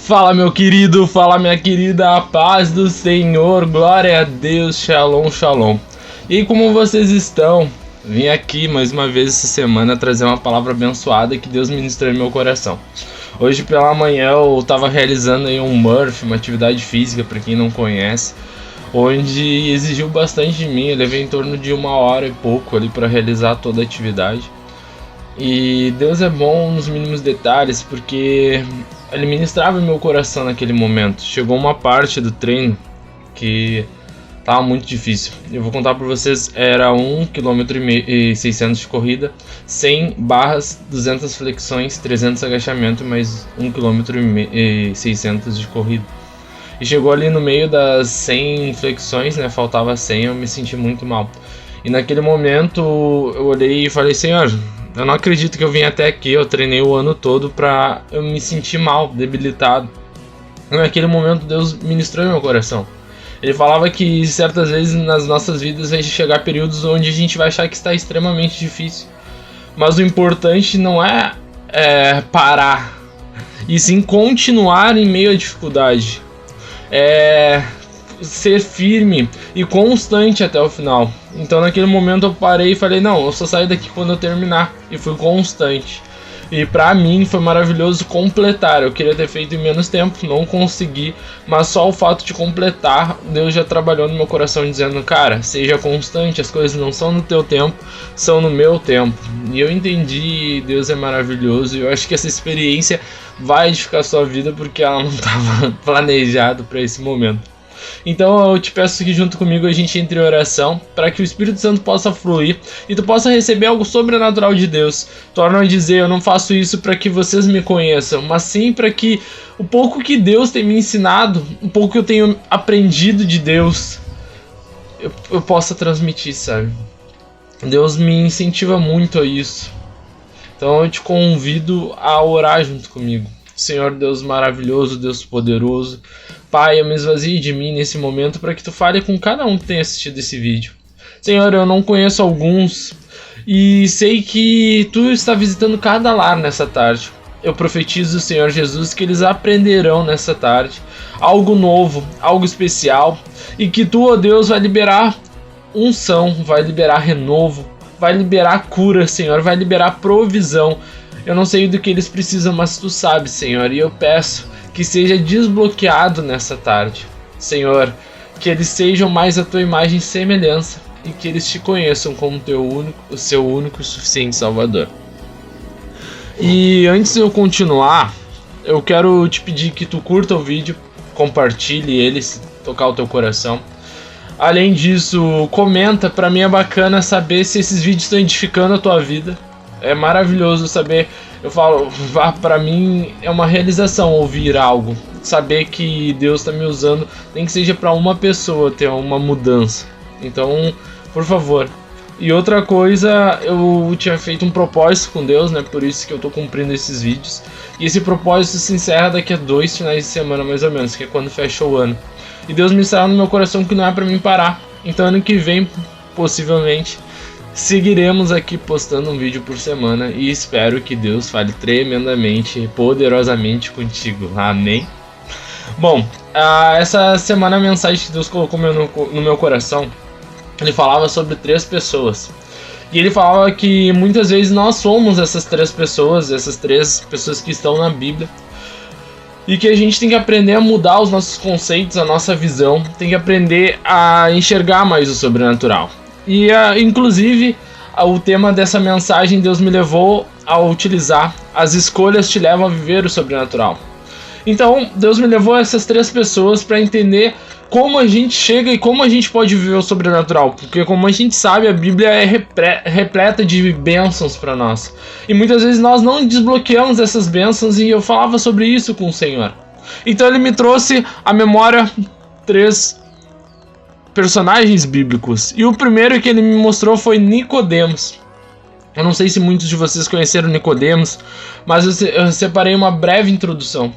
Fala meu querido, fala minha querida, a paz do Senhor, glória a Deus, shalom, shalom. E como vocês estão? Vim aqui mais uma vez essa semana trazer uma palavra abençoada que Deus ministrou em meu coração. Hoje pela manhã eu estava realizando aí um Murphy, uma atividade física para quem não conhece, onde exigiu bastante de mim. Eu levei em torno de 1 hora e pouco ali para realizar toda a atividade. E Deus é bom nos mínimos detalhes, porque Ele ministrava em meu coração naquele momento. Chegou uma parte do treino que estava muito difícil. Eu vou contar para vocês, era 1,6 km de corrida, 100 barras, 200 flexões, 300 agachamento, mais 1,6 km de corrida. E chegou ali no meio das 100 flexões, né, faltava 100, eu me senti muito mal. E naquele momento eu olhei e falei: Senhor, eu não acredito que eu vim até aqui, eu treinei o ano todo pra eu me sentir mal, debilitado. E naquele momento Deus ministrou em meu coração. Ele falava que certas vezes nas nossas vidas vai chegar períodos onde a gente vai achar que está extremamente difícil. Mas o importante não é parar, e sim continuar em meio à dificuldade. Ser firme e constante até o final. Então naquele momento eu parei e falei: não, eu só saio daqui quando eu terminar. E fui constante. E pra mim foi maravilhoso completar. Eu queria ter feito em menos tempo, não consegui. Mas só o fato de completar, Deus já trabalhou no meu coração dizendo: cara, seja constante, as coisas não são no teu tempo, são no meu tempo. E eu entendi, Deus é maravilhoso. E eu acho que essa experiência vai edificar a sua vida, porque ela não estava planejada para esse momento. Então eu te peço que junto comigo a gente entre em oração para que o Espírito Santo possa fluir e tu possa receber algo sobrenatural de Deus. Torno a dizer, eu não faço isso para que vocês me conheçam, mas sim para que o pouco que Deus tem me ensinado, o pouco que eu tenho aprendido de Deus, eu possa transmitir, sabe? Deus me incentiva muito a isso. Então eu te convido a orar junto comigo. Senhor Deus maravilhoso, Deus poderoso, Pai, eu me esvazie de mim nesse momento para que tu fale com cada um que tem assistido esse vídeo. Senhor, eu não conheço alguns e sei que tu está visitando cada lar nessa tarde. Eu profetizo, Senhor Jesus, que eles aprenderão nessa tarde algo novo, algo especial, e que tu, ó Deus, vai liberar unção, vai liberar renovo, vai liberar cura, Senhor, vai liberar provisão. Eu não sei do que eles precisam, mas tu sabes, Senhor, e eu peço que seja desbloqueado nessa tarde. Senhor, que eles sejam mais a tua imagem e semelhança, e que eles te conheçam como o seu único e suficiente Salvador. E antes de eu continuar, eu quero te pedir que tu curta o vídeo, compartilhe ele, se tocar o teu coração. Além disso, comenta, pra mim é bacana saber se esses vídeos estão edificando a tua vida. É maravilhoso saber, eu falo, pra mim é uma realização ouvir algo, saber que Deus está me usando, nem que seja para uma pessoa ter uma mudança. Então, por favor. E outra coisa, eu tinha feito um propósito com Deus, né? Por isso que eu tô cumprindo esses vídeos. E esse propósito se encerra daqui a 2 finais de semana mais ou menos, que é quando fecha o ano. E Deus me instalou no meu coração que não é para mim parar. Então ano que vem, possivelmente, seguiremos aqui postando um vídeo por semana e espero que Deus fale tremendamente e poderosamente contigo. Amém? Bom, essa semana a mensagem que Deus colocou no meu coração, ele falava sobre 3 pessoas. E ele falava que muitas vezes nós somos essas 3 pessoas que estão na Bíblia. E que a gente tem que aprender a mudar os nossos conceitos, a nossa visão, tem que aprender a enxergar mais o sobrenatural. E inclusive o tema dessa mensagem Deus me levou a utilizar: as escolhas te levam a viver o sobrenatural. Então Deus me levou a essas 3 pessoas para entender como a gente chega e como a gente pode viver o sobrenatural, porque como a gente sabe, a Bíblia é repleta de bênçãos para nós, e muitas vezes nós não desbloqueamos essas bênçãos, e eu falava sobre isso com o Senhor. Então ele me trouxe à memória 3 personagens bíblicos, e o primeiro que ele me mostrou foi Nicodemos. Eu não sei se muitos de vocês conheceram Nicodemos, mas eu separei uma breve introdução.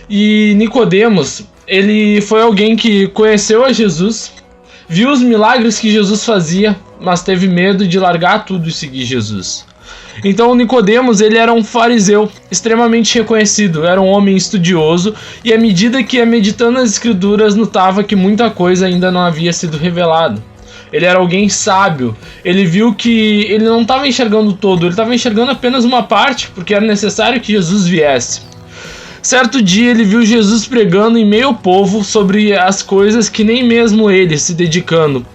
E Nicodemos, ele foi alguém que conheceu a Jesus, viu os milagres que Jesus fazia, mas teve medo de largar tudo e seguir Jesus. Então Nicodemos, ele era um fariseu extremamente reconhecido, era um homem estudioso, e à medida que ia meditando as escrituras, notava que muita coisa ainda não havia sido revelada. Ele era alguém sábio, ele viu que ele não estava enxergando todo, ele estava enxergando apenas uma parte, porque era necessário que Jesus viesse. Certo dia ele viu Jesus pregando em meio ao povo sobre as coisas que nem mesmo ele, se dedicando,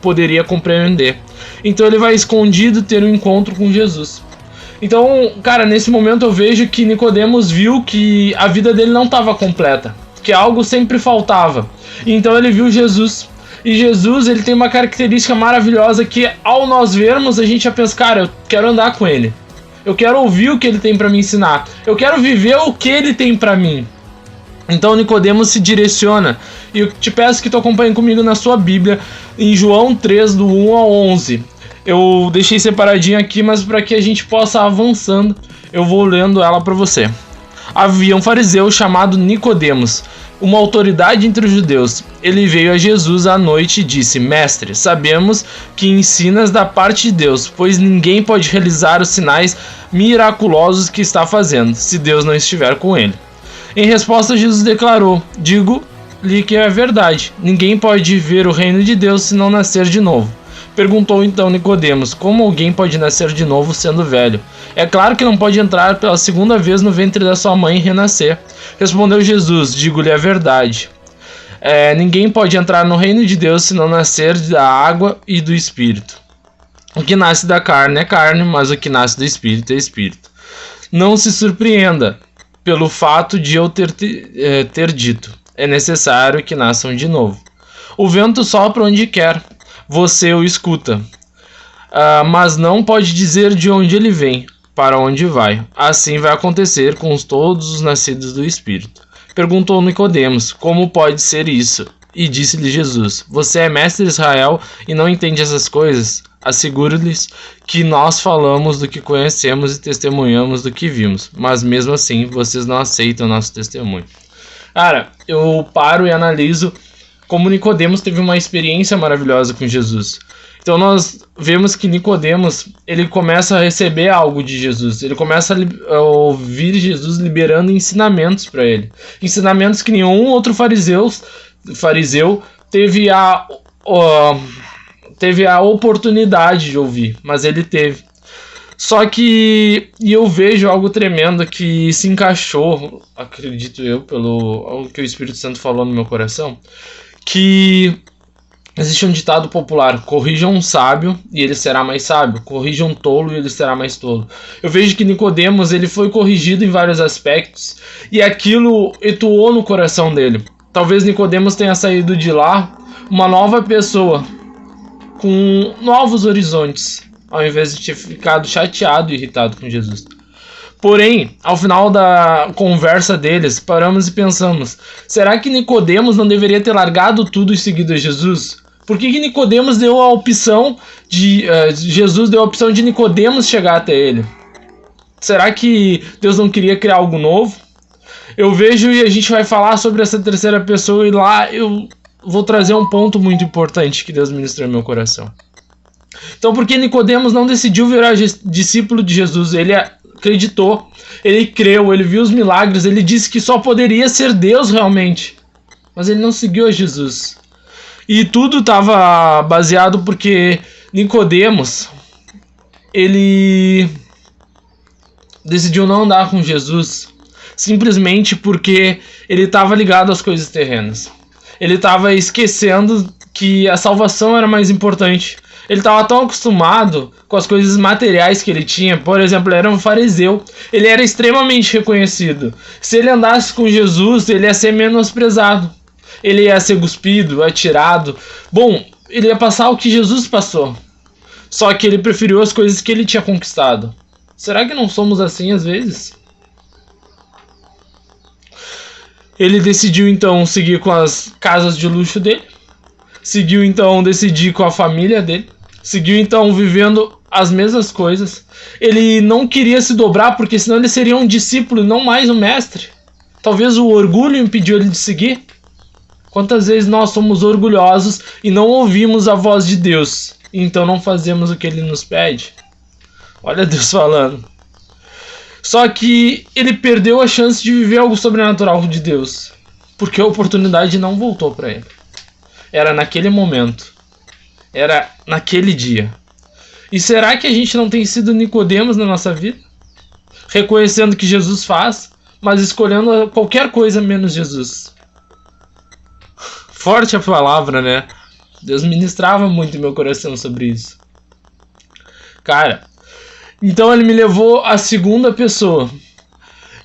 poderia compreender. Então ele vai escondido ter um encontro com Jesus. Então, cara, nesse momento eu vejo que Nicodemos viu que a vida dele não estava completa, que algo sempre faltava. Então ele viu Jesus. E Jesus, ele tem uma característica maravilhosa que, ao nós vermos, a gente já pensa, cara, eu quero andar com ele. Eu quero ouvir o que ele tem para me ensinar. Eu quero viver o que ele tem para mim. Então Nicodemos se direciona. E eu te peço que tu acompanhe comigo na sua Bíblia, em João 3, do 1 ao 11. Eu deixei separadinho aqui, mas para que a gente possa avançando, eu vou lendo ela para você. Havia um fariseu chamado Nicodemos, uma autoridade entre os judeus. Ele veio a Jesus à noite e disse: Mestre, sabemos que ensinas da parte de Deus, pois ninguém pode realizar os sinais miraculosos que está fazendo, se Deus não estiver com ele. Em resposta, Jesus declarou: Digo-lhe que é verdade, ninguém pode ver o reino de Deus se não nascer de novo. Perguntou então Nicodemos: como alguém pode nascer de novo sendo velho? É claro que não pode entrar pela segunda vez no ventre da sua mãe e renascer. Respondeu Jesus: digo-lhe a verdade. Ninguém pode entrar no reino de Deus se não nascer da água e do Espírito. O que nasce da carne é carne, mas o que nasce do Espírito é Espírito. Não se surpreenda pelo fato de eu ter dito: é necessário que nasçam de novo. O vento sopra onde quer, você o escuta, mas não pode dizer de onde ele vem, para onde vai. Assim vai acontecer com todos os nascidos do Espírito. Perguntou Nicodemos: como pode ser isso? E disse-lhe Jesus: você é mestre de Israel e não entende essas coisas? Asseguro-lhes que nós falamos do que conhecemos e testemunhamos do que vimos, mas mesmo assim vocês não aceitam nosso testemunho. Cara, eu paro e analiso como Nicodemos teve uma experiência maravilhosa com Jesus. Então nós vemos que Nicodemos, ele começa a receber algo de Jesus, ele começa a ouvir Jesus liberando ensinamentos para ele. Ensinamentos que nenhum outro fariseu teve a oportunidade de ouvir, mas ele teve. Só que eu vejo algo tremendo que se encaixou, acredito eu, pelo que o Espírito Santo falou no meu coração, que existe um ditado popular: corrija um sábio e ele será mais sábio, corrija um tolo e ele será mais tolo. Eu vejo que Nicodemos, ele foi corrigido em vários aspectos e aquilo ecoou no coração dele. Talvez Nicodemos tenha saído de lá uma nova pessoa, com novos horizontes, ao invés de ter ficado chateado e irritado com Jesus. Porém, ao final da conversa deles, paramos e pensamos: será que Nicodemos não deveria ter largado tudo e seguido a Jesus? Por que Nicodemos deu a opção Jesus deu a opção de Nicodemos chegar até ele? Será que Deus não queria criar algo novo? Eu vejo, e a gente vai falar sobre essa terceira pessoa, e lá eu vou trazer um ponto muito importante que Deus ministrou no meu coração. Então, por que Nicodemos não decidiu virar discípulo de Jesus? Ele acreditou, ele creu, ele viu os milagres, ele disse que só poderia ser Deus realmente, mas ele não seguiu a Jesus. E tudo estava baseado porque Nicodemos, ele decidiu não andar com Jesus, simplesmente porque ele estava ligado às coisas terrenas. Ele estava esquecendo que a salvação era mais importante. Ele estava tão acostumado com as coisas materiais que ele tinha. Por exemplo, ele era um fariseu. Ele era extremamente reconhecido. Se ele andasse com Jesus, ele ia ser menosprezado. Ele ia ser cuspido, atirado. Bom, ele ia passar o que Jesus passou. Só que ele preferiu as coisas que ele tinha conquistado. Será que não somos assim às vezes? Ele decidiu então seguir com as casas de luxo dele. Seguiu então decidir com a família dele. Seguiu então vivendo as mesmas coisas. Ele não queria se dobrar porque senão ele seria um discípulo e não mais um mestre. Talvez o orgulho impediu ele de seguir. Quantas vezes nós somos orgulhosos e não ouvimos a voz de Deus, e então não fazemos o que ele nos pede? Olha Deus falando. Só que ele perdeu a chance de viver algo sobrenatural de Deus, porque a oportunidade não voltou para ele. Era naquele momento. Era naquele dia. E será que a gente não tem sido Nicodemos na nossa vida? Reconhecendo que Jesus faz, mas escolhendo qualquer coisa menos Jesus. Forte a palavra, né? Deus ministrava muito em meu coração sobre isso. Cara, então ele me levou à segunda pessoa.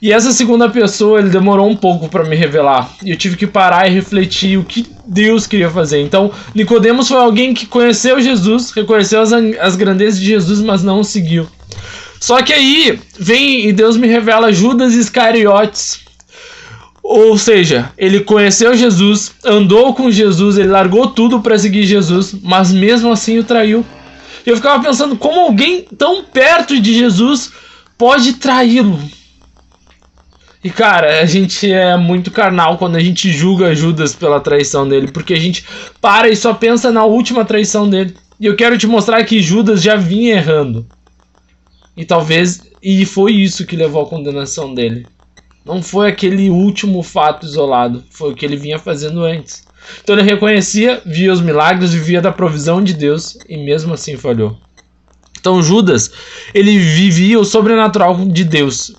E essa segunda pessoa, ele demorou um pouco para me revelar. E eu tive que parar e refletir o que Deus queria fazer. Então, Nicodemos foi alguém que conheceu Jesus, reconheceu as grandezas de Jesus, mas não o seguiu. Só que aí vem e Deus me revela Judas Iscariotes. Ou seja, ele conheceu Jesus, andou com Jesus, ele largou tudo para seguir Jesus, mas mesmo assim o traiu. E eu ficava pensando, como alguém tão perto de Jesus pode traí-lo? E cara, a gente é muito carnal quando a gente julga Judas pela traição dele, porque a gente para e só pensa na última traição dele. E eu quero te mostrar que Judas já vinha errando. E foi isso que levou à condenação dele. Não foi aquele último fato isolado, foi o que ele vinha fazendo antes. Então ele reconhecia, via os milagres, vivia da provisão de Deus e mesmo assim falhou. Então Judas, ele vivia o sobrenatural de Deus,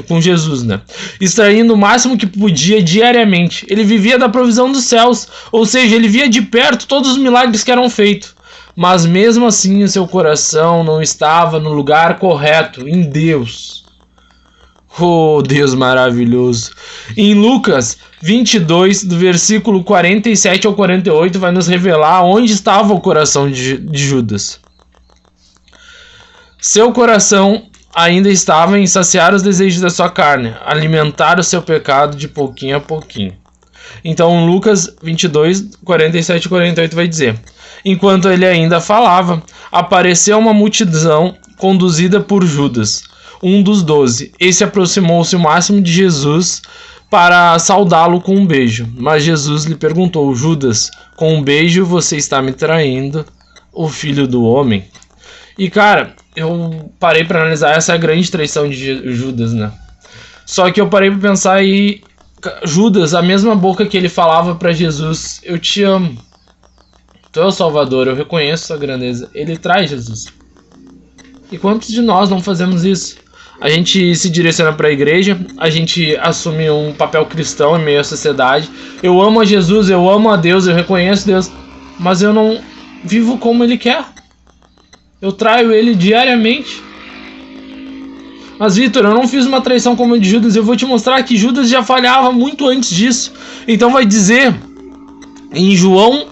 com Jesus, né? Extraindo o máximo que podia diariamente. Ele vivia da provisão dos céus, ou seja, ele via de perto todos os milagres que eram feitos. Mas mesmo assim o seu coração não estava no lugar correto, em Deus. Oh, Deus maravilhoso. Em Lucas 22, do versículo 47 ao 48, vai nos revelar onde estava o coração de Judas. Seu coração ainda estava em saciar os desejos da sua carne, alimentar o seu pecado de pouquinho a pouquinho. Então Lucas 22, 47 e 48 vai dizer: enquanto ele ainda falava, apareceu uma multidão conduzida por Judas, um dos 12. Esse aproximou-se o máximo de Jesus para saudá-lo com um beijo. Mas Jesus lhe perguntou: Judas, com um beijo você está me traindo, o filho do homem? E cara, eu parei para analisar essa grande traição de Judas, né? Só que eu parei para pensar e Judas, a mesma boca que ele falava para Jesus: eu te amo, tu é o Salvador, eu reconheço sua grandeza, ele trai Jesus. E quantos de nós não fazemos isso? A gente se direciona para a igreja, a gente assume um papel cristão em meio à sociedade. Eu amo a Jesus, eu amo a Deus, eu reconheço Deus, mas eu não vivo como ele quer. Eu traio ele diariamente. Mas Vitor, eu não fiz uma traição como a de Judas. Eu vou te mostrar que Judas já falhava muito antes disso. Então vai dizer em João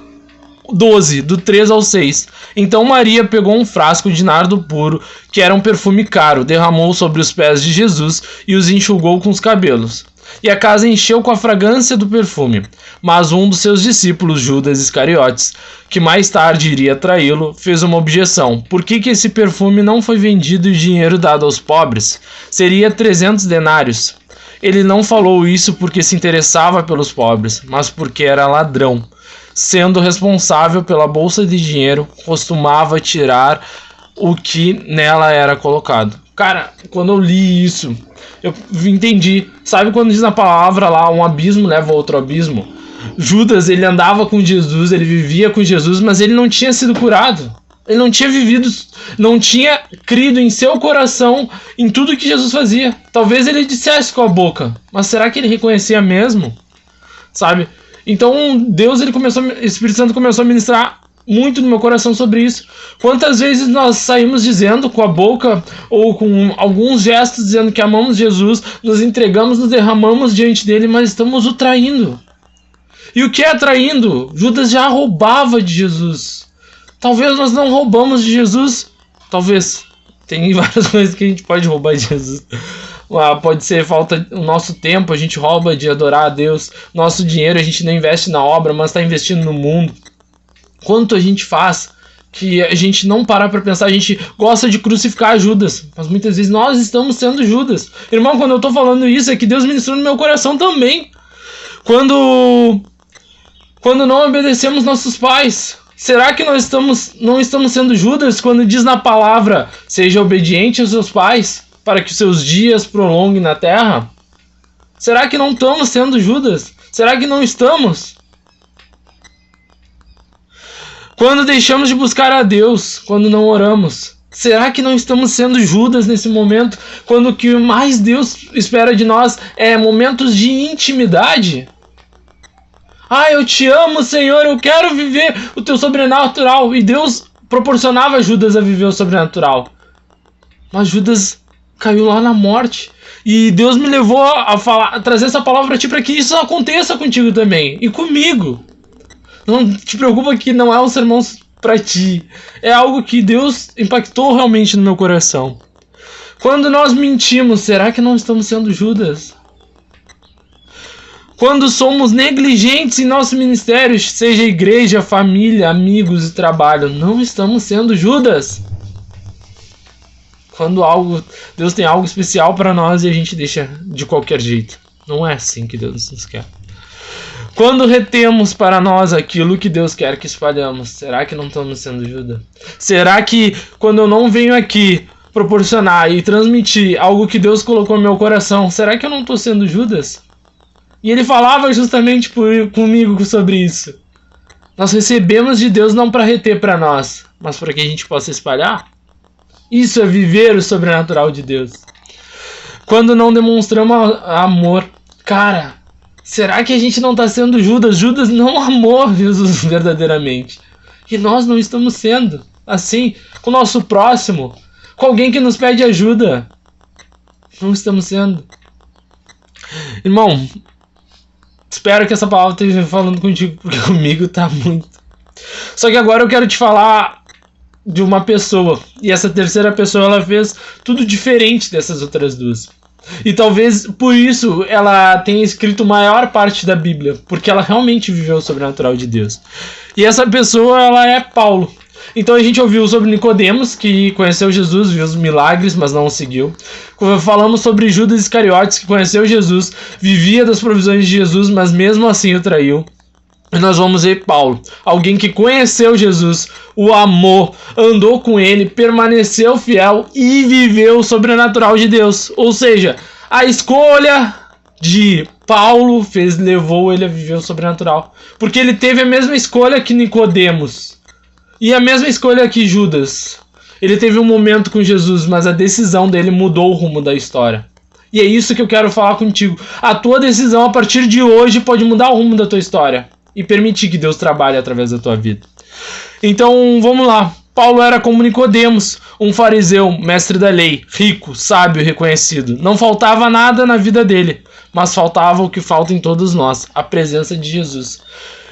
12, do 3 ao 6. Então Maria pegou um frasco de nardo puro, que era um perfume caro, derramou sobre os pés de Jesus e os enxugou com os cabelos. E a casa encheu com a fragrância do perfume. Mas um dos seus discípulos, Judas Iscariotes, que mais tarde iria traí-lo, fez uma objeção. Por que esse perfume não foi vendido e o dinheiro dado aos pobres? Seria 300 denários. Ele não falou isso porque se interessava pelos pobres, mas porque era ladrão. Sendo responsável pela bolsa de dinheiro, costumava tirar o que nela era colocado. Cara, quando eu li isso, eu entendi. Sabe quando diz na palavra lá, um abismo leva a outro abismo? Judas, ele andava com Jesus, ele vivia com Jesus, mas ele não tinha sido curado. Ele não tinha vivido, não tinha crido em seu coração em tudo que Jesus fazia. Talvez ele dissesse com a boca, mas será que ele reconhecia mesmo? Sabe? Então Deus, o Espírito Santo começou a ministrar muito no meu coração sobre isso. Quantas vezes nós saímos dizendo com a boca ou com alguns gestos dizendo que amamos Jesus, nos entregamos, nos derramamos diante dele, mas estamos o traindo. E o que é traindo? Judas já roubava de Jesus. Talvez nós não roubamos de Jesus. Talvez. Tem várias coisas que a gente pode roubar de Jesus. Pode ser falta o nosso tempo, a gente rouba de adorar a Deus. Nosso dinheiro a gente não investe na obra, mas está investindo no mundo. Quanto a gente faz que a gente não para para pensar, a gente gosta de crucificar Judas, mas muitas vezes nós estamos sendo Judas. Irmão, quando eu estou falando isso, é que Deus ministrou no meu coração também. Quando não obedecemos nossos pais, Será que não estamos sendo Judas quando diz na palavra: seja obediente aos seus pais, para que os seus dias prolonguem na terra? Será que não estamos sendo Judas? Será que não estamos? Quando deixamos de buscar a Deus, quando não oramos, será que não estamos sendo Judas nesse momento, quando o que mais Deus espera de nós é momentos de intimidade? Ah, eu te amo, Senhor, eu quero viver o teu sobrenatural. E Deus proporcionava Judas a viver o sobrenatural. Mas Judas caiu lá na morte. E Deus me levou a trazer essa palavra para ti, para que isso aconteça contigo também. E comigo. Não te preocupa que não é um sermão para ti. É algo que Deus impactou realmente no meu coração. Quando nós mentimos, será que não estamos sendo Judas? Quando somos negligentes em nosso ministério, seja igreja, família, amigos e trabalho, não estamos sendo Judas. Quando Deus tem algo especial para nós e a gente deixa de qualquer jeito. Não é assim que Deus nos quer. Quando retemos para nós aquilo que Deus quer que espalhamos, será que não estamos sendo Judas? Será que quando eu não venho aqui proporcionar e transmitir algo que Deus colocou no meu coração, será que eu não estou sendo Judas? E ele falava justamente comigo sobre isso. Nós recebemos de Deus não para reter para nós, mas para que a gente possa espalhar. Isso é viver o sobrenatural de Deus. Quando não demonstramos amor, cara, será que a gente não está sendo Judas? Judas não amou Jesus verdadeiramente. E nós não estamos sendo assim com o nosso próximo, com alguém que nos pede ajuda. Não estamos sendo. Irmão, espero que essa palavra esteja falando contigo, porque comigo tá muito. Só que agora eu quero te falar de uma pessoa. E essa terceira pessoa, ela fez tudo diferente dessas outras duas. E talvez por isso ela tenha escrito a maior parte da Bíblia, porque ela realmente viveu o sobrenatural de Deus. E essa pessoa, ela é Paulo. Então a gente ouviu sobre Nicodemos, que conheceu Jesus, viu os milagres, mas não o seguiu. Falamos sobre Judas Iscariotes, que conheceu Jesus, vivia das provisões de Jesus, mas mesmo assim o traiu. E nós vamos ver Paulo, alguém que conheceu Jesus, o amou, andou com ele, permaneceu fiel e viveu o sobrenatural de Deus. Ou seja, a escolha de Paulo levou ele a viver o sobrenatural. Porque ele teve a mesma escolha que Nicodemos. E a mesma escolha que Judas. Ele teve um momento com Jesus, mas a decisão dele mudou o rumo da história. E é isso que eu quero falar contigo. A tua decisão a partir de hoje pode mudar o rumo da tua história. E permitir que Deus trabalhe através da tua vida. Então, vamos lá. Paulo era como Nicodemos, um fariseu, mestre da lei, rico, sábio e reconhecido. Não faltava nada na vida dele, mas faltava o que falta em todos nós, a presença de Jesus.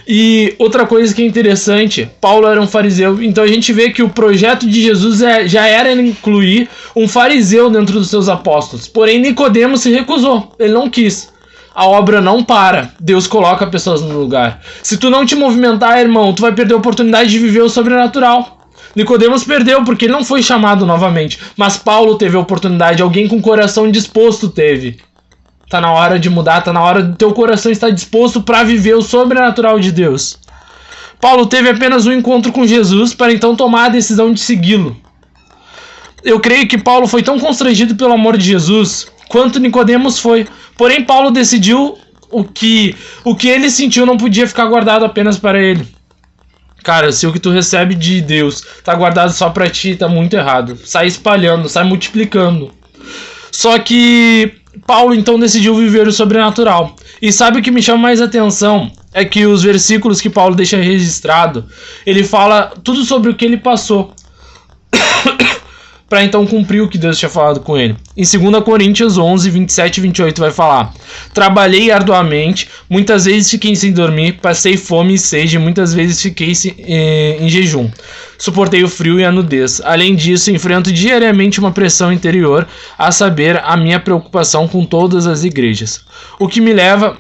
E outra coisa que é interessante, Paulo era um fariseu, então a gente vê que o projeto de Jesus já era incluir um fariseu dentro dos seus apóstolos. Porém, Nicodemos se recusou, ele não quis. A obra não para, Deus coloca pessoas no lugar. Se tu não te movimentar, irmão, tu vai perder a oportunidade de viver o sobrenatural. Nicodemos perdeu porque ele não foi chamado novamente, mas Paulo teve a oportunidade, alguém com o coração disposto teve. Tá na hora de mudar, tá na hora do teu coração estar disposto para viver o sobrenatural de Deus. Paulo teve apenas um encontro com Jesus para então tomar a decisão de segui-lo. Eu creio que Paulo foi tão constrangido pelo amor de Jesus quanto Nicodemos foi. Porém, Paulo decidiu o que ele sentiu não podia ficar guardado apenas para ele. Cara, se o que tu recebe de Deus tá guardado só para ti, tá muito errado. Sai espalhando, sai multiplicando. Só que Paulo então decidiu viver o sobrenatural. E sabe o que me chama mais atenção? É que os versículos que Paulo deixa registrado, ele fala tudo sobre o que ele passou para então cumprir o que Deus tinha falado com ele. Em 2 Coríntios 11, 27 e 28 vai falar: trabalhei arduamente, muitas vezes fiquei sem dormir, passei fome e sede, muitas vezes fiquei em jejum. Suportei o frio e a nudez. Além disso, enfrento diariamente uma pressão interior, a saber, a minha preocupação com todas as igrejas. O que leva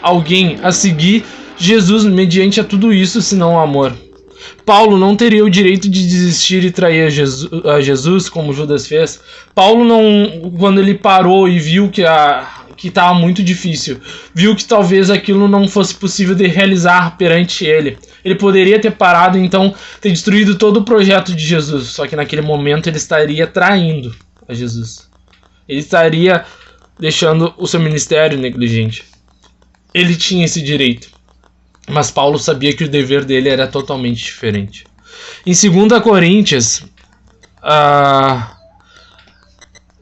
alguém a seguir Jesus mediante a tudo isso, senão o amor? Paulo não teria o direito de desistir e trair a Jesus, como Judas fez. Paulo não, quando ele parou e viu que que estava muito difícil. Viu que talvez aquilo não fosse possível de realizar perante ele. Ele poderia ter parado, então, ter destruído todo o projeto de Jesus. Só que naquele momento ele estaria traindo a Jesus. Ele estaria deixando o seu ministério negligente. Ele tinha esse direito. Mas Paulo sabia que o dever dele era totalmente diferente. Em 2 Coríntios...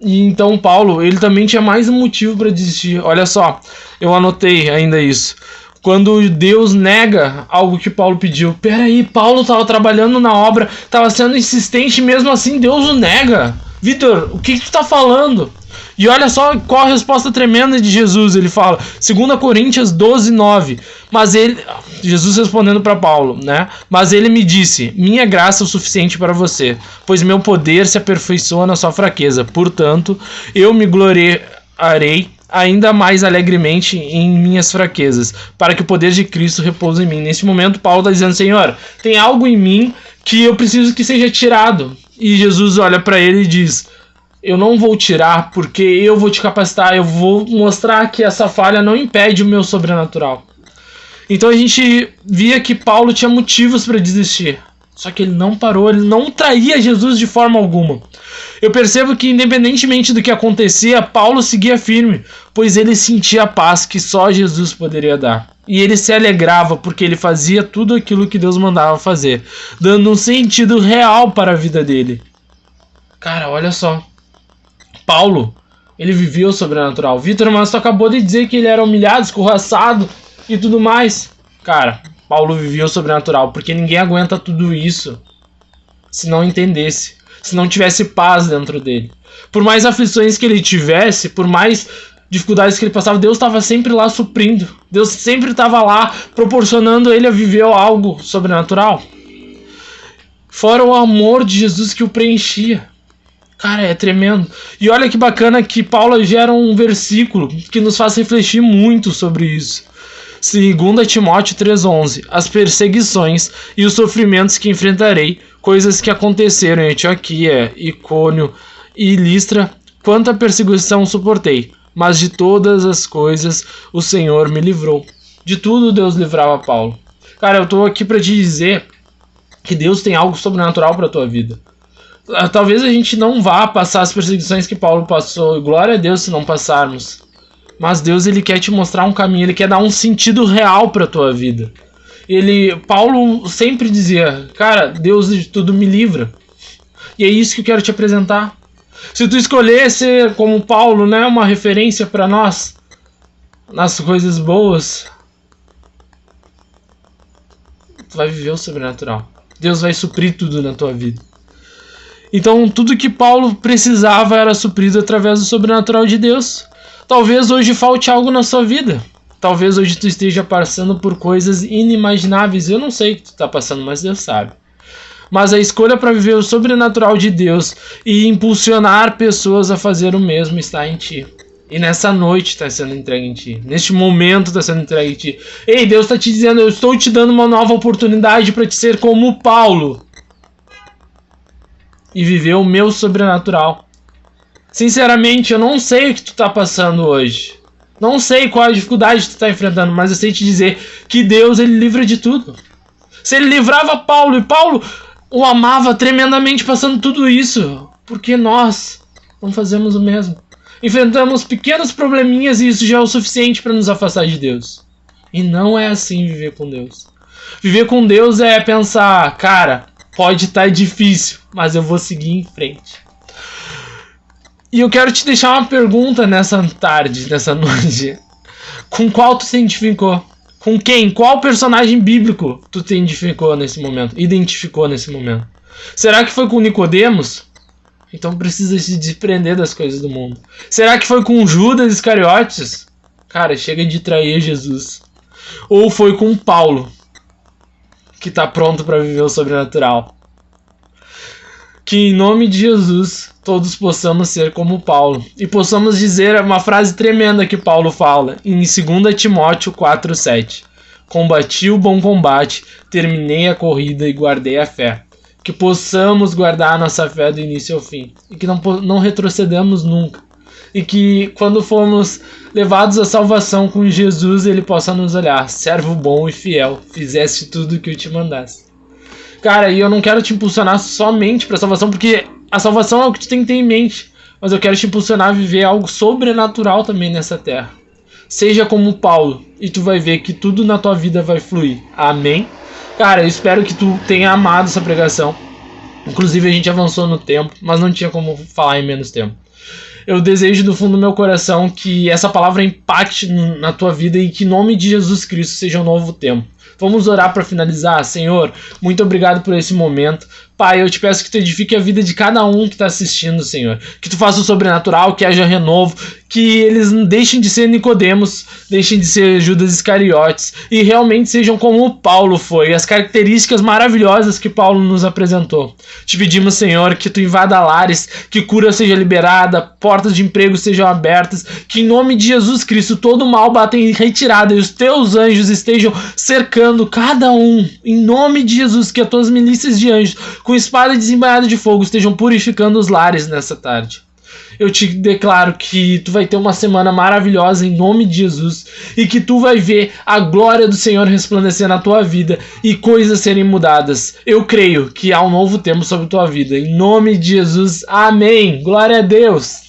E então Paulo, ele também tinha mais um motivo para desistir. Olha só, eu anotei ainda isso. Quando Deus nega algo que Paulo pediu. Peraí, Paulo estava trabalhando na obra, estava sendo insistente, mesmo assim Deus o nega. Vitor, o que tu tá falando? E olha só qual a resposta tremenda de Jesus. Ele fala, 2 Coríntios 12, 9. Mas ele, Jesus respondendo para Paulo, né? Mas ele me disse, minha graça é o suficiente para você, pois meu poder se aperfeiçoa na sua fraqueza. Portanto, eu me gloriarei ainda mais alegremente em minhas fraquezas, para que o poder de Cristo repouse em mim. Nesse momento, Paulo está dizendo, Senhor, tem algo em mim que eu preciso que seja tirado. E Jesus olha para ele e diz, eu não vou tirar, porque eu vou te capacitar, eu vou mostrar que essa falha não impede o meu sobrenatural. Então a gente via que Paulo tinha motivos para desistir. Só que ele não parou, ele não traía Jesus de forma alguma. Eu percebo que independentemente do que acontecia, Paulo seguia firme, pois ele sentia a paz que só Jesus poderia dar. E ele se alegrava porque ele fazia tudo aquilo que Deus mandava fazer, dando um sentido real para a vida dele. Cara, olha só. Paulo, ele vivia o sobrenatural. Vitor, mas tu acabou de dizer que ele era humilhado, escorraçado e tudo mais. Cara, Paulo vivia o sobrenatural, porque ninguém aguenta tudo isso se não entendesse, se não tivesse paz dentro dele. Por mais aflições que ele tivesse, por mais dificuldades que ele passava, Deus estava sempre lá suprindo. Deus sempre estava lá proporcionando ele a viver algo sobrenatural. Fora o amor de Jesus que o preenchia. Cara, é tremendo. E olha que bacana que Paulo gera um versículo que nos faz refletir muito sobre isso. 2 Timóteo 3,11. As perseguições e os sofrimentos que enfrentarei, coisas que aconteceram em Antioquia, Icônio e Listra, quanta perseguição suportei, mas de todas as coisas o Senhor me livrou. De tudo Deus livrava Paulo. Cara, eu tô aqui para te dizer que Deus tem algo sobrenatural para tua vida. Talvez a gente não vá passar as perseguições que Paulo passou, glória a Deus se não passarmos. Mas Deus, ele quer te mostrar um caminho, ele quer dar um sentido real para tua vida. Paulo sempre dizia, cara, Deus de tudo me livra. E é isso que eu quero te apresentar. Se tu escolher ser como Paulo, né, uma referência para nós nas coisas boas, tu vai viver o sobrenatural. Deus vai suprir tudo na tua vida. Então tudo que Paulo precisava era suprido através do sobrenatural de Deus. Talvez hoje falte algo na sua vida. Talvez hoje tu esteja passando por coisas inimagináveis. Eu não sei o que tu está passando, mas Deus sabe. Mas a escolha para viver o sobrenatural de Deus e impulsionar pessoas a fazer o mesmo está em ti. E nessa noite está sendo entregue em ti. Neste momento está sendo entregue em ti. Ei, Deus está te dizendo, eu estou te dando uma nova oportunidade para te ser como Paulo. E viver o meu sobrenatural. Sinceramente, eu não sei o que tu tá passando hoje. Não sei qual a dificuldade que tu tá enfrentando, mas eu sei te dizer que Deus, ele livra de tudo. Se ele livrava Paulo, e Paulo o amava tremendamente passando tudo isso, por que nós não fazemos o mesmo? Enfrentamos pequenos probleminhas e isso já é o suficiente para nos afastar de Deus. E não é assim viver com Deus. Viver com Deus é pensar, cara, pode estar difícil, mas eu vou seguir em frente. E eu quero te deixar uma pergunta nessa tarde, nessa noite. Com qual tu se identificou? Com quem? Qual personagem bíblico tu te identificou nesse momento? Será que foi com Nicodemos? Então precisa se desprender das coisas do mundo. Será que foi com Judas Iscariotes? Cara, chega de trair Jesus. Ou foi com Paulo, que está pronto para viver o sobrenatural? Que em nome de Jesus todos possamos ser como Paulo. E possamos dizer uma frase tremenda que Paulo fala em 2 Timóteo 4,7. Combati o bom combate, terminei a corrida e guardei a fé. Que possamos guardar a nossa fé do início ao fim. E que não retrocedamos nunca. e que quando formos levados à salvação com Jesus, ele possa nos olhar: servo bom e fiel, fizeste tudo o que eu te mandasse. Cara, e eu não quero te impulsionar somente para a salvação, porque a salvação é o que tu tem que ter em mente, mas eu quero te impulsionar a viver algo sobrenatural também nessa terra. Seja como Paulo, e tu vai ver que tudo na tua vida vai fluir. Amém? Cara, eu espero que tu tenha amado essa pregação. Inclusive a gente avançou no tempo, mas não tinha como falar em menos tempo. Eu desejo do fundo do meu coração que essa palavra impacte na tua vida e que em nome de Jesus Cristo seja um novo tempo. Vamos orar para finalizar. Senhor, muito obrigado por esse momento. Pai, eu te peço que tu edifique a vida de cada um que está assistindo, Senhor. Que tu faça o sobrenatural, que haja renovo, que eles deixem de ser Nicodemos, deixem de ser Judas Iscariotes e realmente sejam como Paulo foi, as características maravilhosas que Paulo nos apresentou. Te pedimos, Senhor, que tu invada lares, que cura seja liberada, portas de emprego sejam abertas, que em nome de Jesus Cristo todo mal bata em retirada e os teus anjos estejam cercando cada um. Em nome de Jesus, que as tuas milícias de anjos com espada desembainhada de fogo estejam purificando os lares nessa tarde. Eu te declaro que tu vai ter uma semana maravilhosa em nome de Jesus e que tu vai ver a glória do Senhor resplandecer na tua vida e coisas serem mudadas. Eu creio que há um novo tempo sobre tua vida. Em nome de Jesus, amém. Glória a Deus.